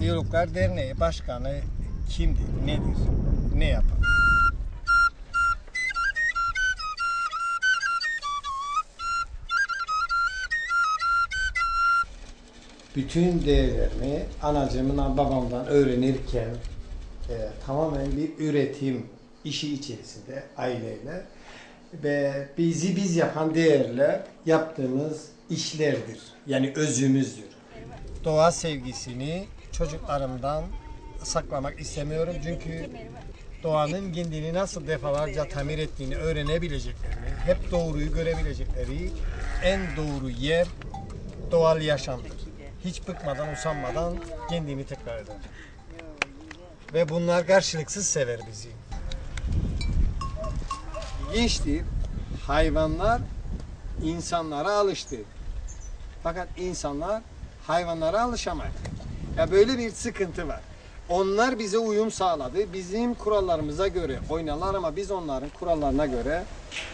Diyaloglar Derneği Başkanı kimdir, nedir, ne yapar? Bütün değerlerimi anacığımdan, babamdan öğrenirken tamamen bir üretim işi içerisinde aileyle ve bizi biz yapan değerler yaptığımız işlerdir. Yani özümüzdür. Doğa sevgisini çocuklarımdan saklamak istemiyorum. Çünkü doğanın kendini nasıl defalarca tamir ettiğini öğrenebileceklerini, hep doğruyu görebilecekleri en doğru yer doğal yaşamdır. Hiç bıkmadan, usanmadan kendini tekrar eder. Ve bunlar karşılıksız sever bizi. İlginçtir. Hayvanlar insanlara alıştı. Fakat insanlar hayvanlara alışamadı. Ya böyle bir sıkıntı var. Onlar bize uyum sağladı. Bizim kurallarımıza göre oynarlar ama biz onların kurallarına göre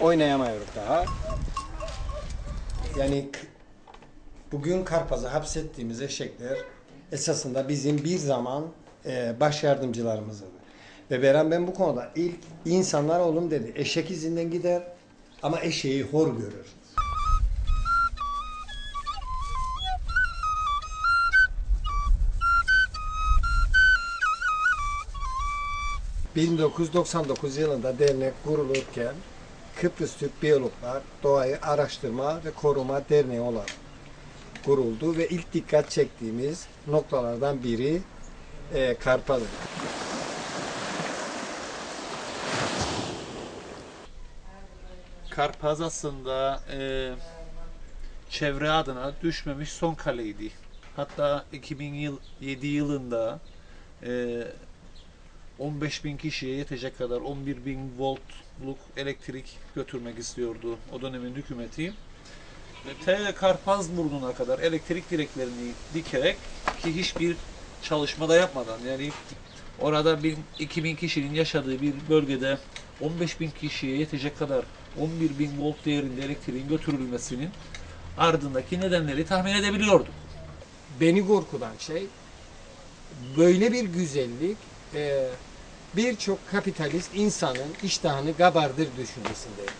oynayamıyoruz daha. Yani bugün Karpaz'a hapsettiğimiz eşekler esasında bizim bir zaman baş yardımcılarımızdı. Ve Beren ben bu konuda ilk insanlar oğlum dedi. Eşek izinden gider ama eşeği hor görür. ...1999 yılında dernek kurulurken Kıbrıs Türk Biyologlar Doğayı Araştırma ve Koruma Derneği olarak kuruldu ve ilk dikkat çektiğimiz noktalardan biri Karpaz'dır. Karpaz aslında çevre adına düşmemiş son kaleydi. Hatta 2007 yılında 15.000 kişiye yetecek kadar 11.000 voltluk elektrik götürmek istiyordu o dönemin hükümeti. Ve T Karpazburnu'na kadar elektrik direklerini dikerek ki hiçbir çalışma da yapmadan, yani orada 2.000 kişinin yaşadığı bir bölgede 15.000 kişiye yetecek kadar 11.000 volt değerinde elektriğin götürülmesinin ardındaki nedenleri tahmin edebiliyorduk. Beni korkutan şey böyle bir güzellik birçok kapitalist insanın iştahını kabardır düşüncesindeyim.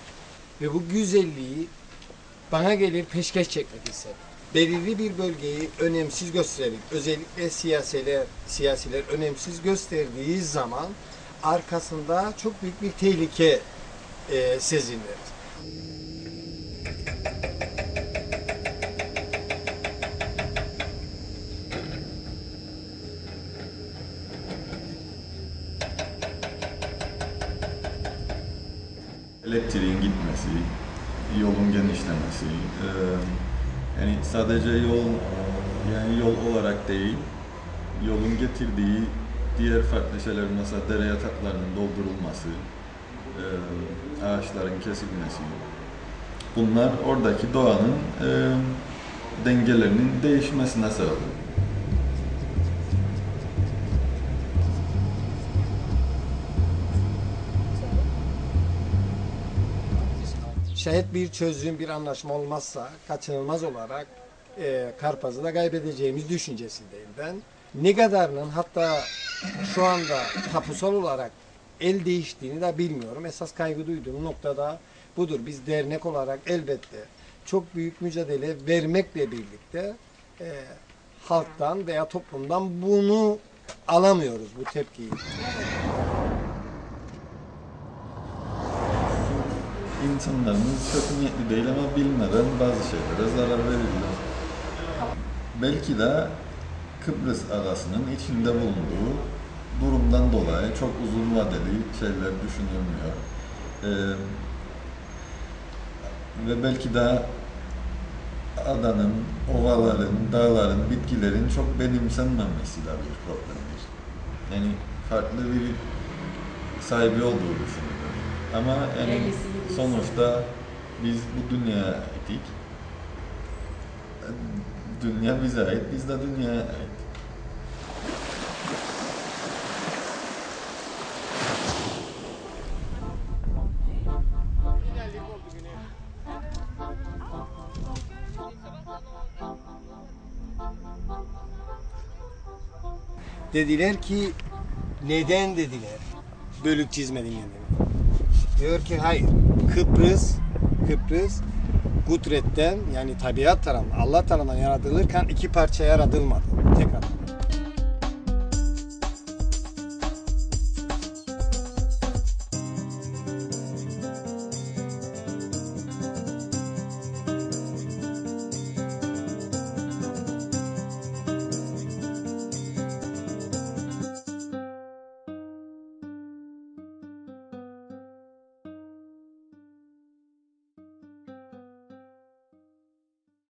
Ve bu güzelliği bana gelir peşkeş çekmek ister. Belirli bir bölgeyi önemsiz göstererek, özellikle siyasiler önemsiz gösterdiği zaman arkasında çok büyük bir tehlike sezilir. Elektriğin gitmesi, yolun genişlemesi, yani sadece yol olarak değil, yolun getirdiği diğer farklı şeyler, mesela dere yataklarının doldurulması, ağaçların kesilmesi, bunlar oradaki doğanın dengelerinin değişmesine sebep oluyor. Şayet bir çözüm, bir anlaşma olmazsa kaçınılmaz olarak Karpaz'ı da kaybedeceğimiz düşüncesindeyim ben. Ne kadarının hatta şu anda tapusal olarak el değiştiğini de bilmiyorum. Esas kaygı duyduğum noktada budur. Biz dernek olarak elbette çok büyük mücadele vermekle birlikte halktan veya toplumdan bunu alamıyoruz, bu tepkiyi. İnsanlarımız kötü niyetli değil ama bilmeden bazı şeylere zarar verirler. Belki de Kıbrıs adasının içinde bulunduğu durumdan dolayı çok uzun vadeli şeyler düşünülmüyor. Ve belki de adanın, ovaların, dağların, bitkilerin çok benimsenmemesi de bir problemdir. Yani farklı bir sahibi olduğu düşünülür. Ama yani sonuçta biz bu dünyaya aitik. Dünya bize ait, biz de dünyaya ait. Dediler ki neden dediler bölük çizmedin kendini. Diyor ki hayır. Kıbrıs kudretten yani tabiat tarafından Allah tarafından yaratılırken iki parça yaratılmadı. Tekrar.